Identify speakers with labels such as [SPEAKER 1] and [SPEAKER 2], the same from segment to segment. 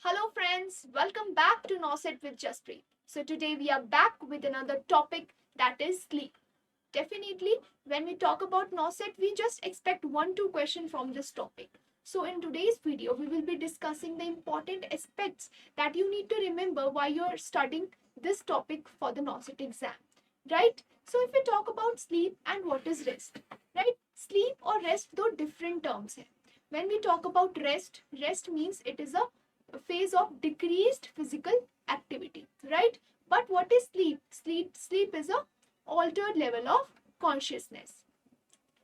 [SPEAKER 1] Hello friends, welcome back to Nauset with Jaspreet. So today we are back with another topic, that is sleep. Definitely when we talk about Nauset, we just expect 1-2 question from this topic. So in today's video we will be discussing the important aspects that you need to remember while you are studying this topic for the Nauset exam. Right? So if we talk about sleep and what is rest, right? Sleep or rest दो different terms हैं. When we talk about rest means it is a phase of decreased physical activity, right? But what is sleep? Sleep is a altered level of consciousness,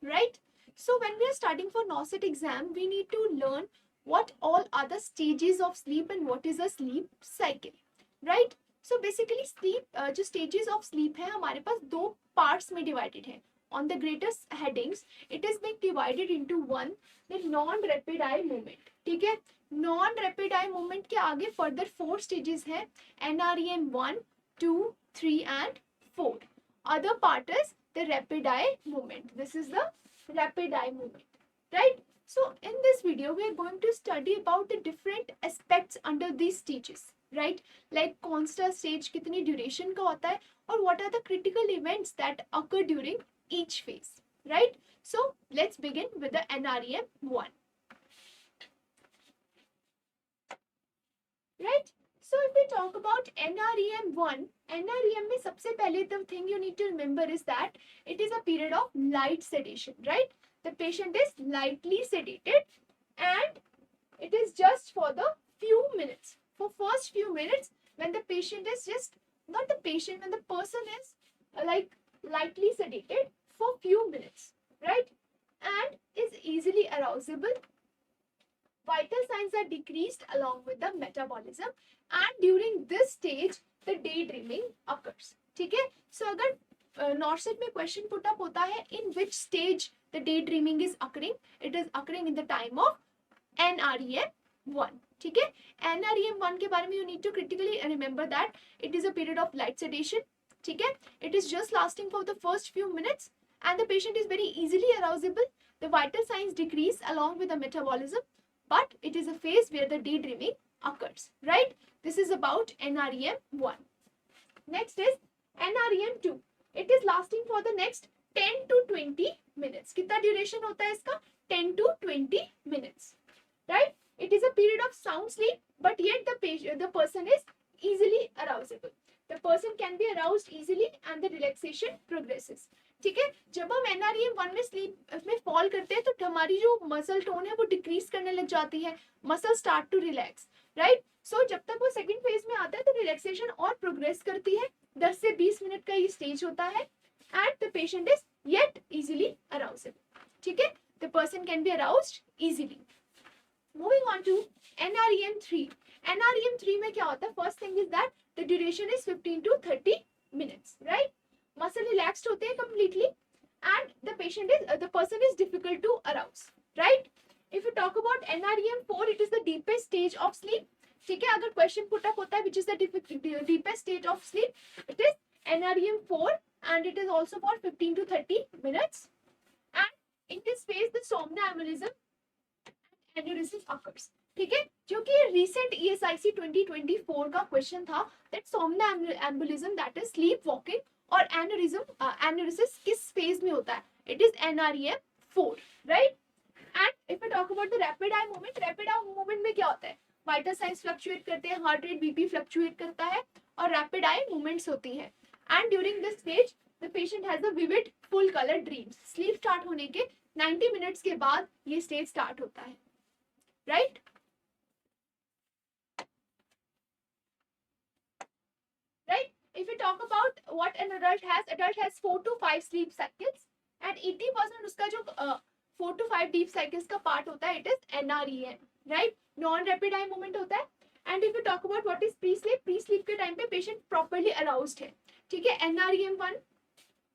[SPEAKER 1] right? So when we are studying for Nauset exam, we need to learn what all are the stages of sleep and what is a sleep cycle, right? So basically sleep जो stages of sleep है हमारे पास दो parts में divided है. On the greatest headings, it is being divided into one, the non-rapid eye movement. ठीक है? Non-rapid eye movement के आगे further 4 stages हैं, NREM 1, 2, 3 and 4. Other part is the rapid eye movement. This is the rapid eye movement, right? So in this video we are going to study about the different aspects under these stages, right? Like कौन सा stage कितनी duration का होता है और what are the critical events that occur during each phase, right? So let's begin with the NREM 1, right? So if we talk about NREM 1, NREM में सबसे पहले the thing you need to remember is that it is a period of light sedation, right? The patient is lightly sedated and it is just for the few minutes. For first few minutes, when the patient is just, not the patient, when the person is like lightly sedated for few minutes, right? And is easily arousable. Vital signs are decreased along with the metabolism and during this stage the daydreaming occurs. ठीक है? So अगर नॉर्सेट में question put up होता है in which stage the daydreaming is occurring, it is occurring in the time of NREM 1. ठीक है? NREM 1 के बारे में you need to critically remember that it is a period of light sedation. ठीक है? It is just lasting for the first few minutes and the patient is very easily arousable. The vital signs decrease along with the metabolism, but it is a phase where the daydreaming occurs, right? This is about NREM 1. Next is NREM 2. It is lasting for the next 10 to 20 minutes. कितना duration होता है इसका? 10 to 20 minutes, right? It is a period of sound sleep, but yet the person is easily arousable. The person can be aroused easily and the relaxation progresses. ठीक है? जब हम NREM 1 में sleep में फॉल करते हैं तो हमारी जो मसल टोन है वो डिक्रीज करने लग जाती है, muscle start to relax, right? So जब तक वो सेकंड फेज में आता है तो रिलैक्सेशन और प्रोग्रेस करती है. 10 से 20 मिनट का ये स्टेज होता है and the patient is yet easily arousable. ठीक है? The person can be aroused easily. Moving on to NREM 3. NREM 3 में क्या होता है? First thing is that the duration is 15 to 30 minutes, right? Muscle relaxed होते हैं completely and the person is difficult to arouse, right? If you talk about NREM 4, it is the deepest stage of sleep. ठीक है? अगर question put up होता है which is the deepest stage of sleep, it is NREM 4 and it is also for 15 to 30 minutes. And in this phase, the somnambulism aneurysm occurs. ठीक है? जो कि recent ESIC 2024 का क्वेश्चन था that somnambulism, that is sleep walking, और enuresis किस phase में होता है? It is NREM 4, right? And if we talk about the rapid eye movement में क्या होता है? वाइटल साइंस फ्लक्चुएट करते हैं, हार्ट रेट बीपी फ्लक्चुएट करता है और रैपिड आई मूवमेंट्स होती है. And during this stage the patient has a vivid full colour dreams. Sleep start होने के 90 मिनट्स के बाद ये स्टेज स्टार्ट होता है, right? Right? If we talk about what an adult has 4 to 5 sleep cycles and 80% उसका जो 4 to 5 deep cycles का part होता है, it is NREM, right? Non-rapid eye movement होता है. And if we talk about what is pre-sleep के time पे patient properly aroused है. ठीक है? NREM 1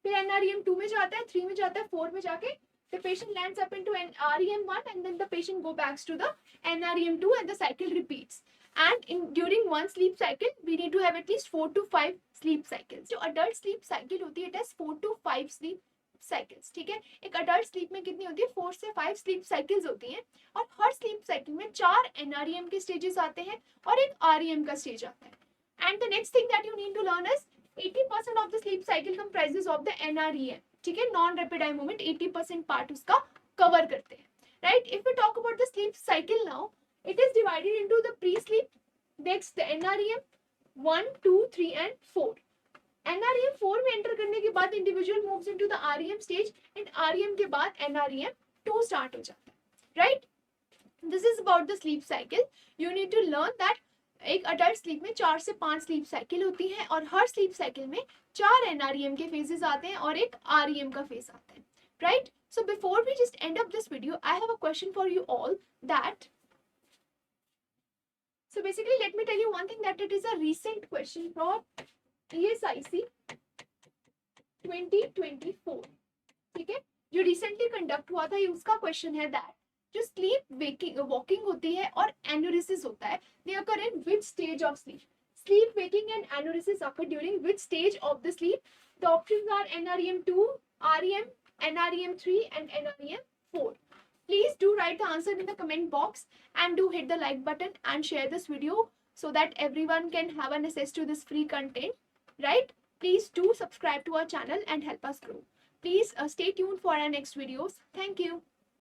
[SPEAKER 1] फिर NREM 2 में जाता है, 3 में जाता है, 4 में जाके the patient lands up into an NREM 1 and then the patient go back to the NREM 2 and the cycle repeats. And during one sleep cycle, we need to have at least 4 to 5 sleep cycles. जो adult sleep cycle होती है, it has 4 to 5 sleep cycles, ठीक है। एक adult sleep में कितनी होती है, 4 से 5 स्लीप साइकिल्स होती हैं, और हर स्लीप साइकिल में 4 NREM के स्टेजेस आते हैं और एक REM का स्टेज आता है। And the next thing that you need to learn is 80% of the sleep cycle comprises of the NREM, ठीक है। Non rapid eye movement 80% part उसका कवर करते हैं, right. If we talk about the sleep cycle now, it is divided into the pre-sleep, next the NREM 1, 2, 3 and 4. NREM 4 में enter करने के बाद individual moves into the REM stage, and REM के बाद NREM 2 start हो जाता है, right. This is about the sleep cycle. You need to learn that एक अडल्ट स्लीप में 4 से 5 स्लीप साइकिल होती है, और हर स्लीप साइकिल में 4 NREM के फेजेस आते हैं और एक REM का फेज आता है, right. So before we just end up this video, I have a question for you all that, so basically let me tell you one thing, that it is a recent question from ESIC 2024, ठीक है, जो recently conduct हुआ था, ये उसका question है that जो sleep waking walking होती है और एनुरिसिस होता है, they occur in which stage of sleep. Sleep waking and enuresis occur during which stage of the sleep. The options are NREM 2, REM, NREM 3 and NREM 4. Please do write the answer in the comment box, and do hit the like button and share this video so that everyone can have an access to this free content, right? Please do subscribe to our channel and help us grow. Please stay tuned for our next videos. Thank you.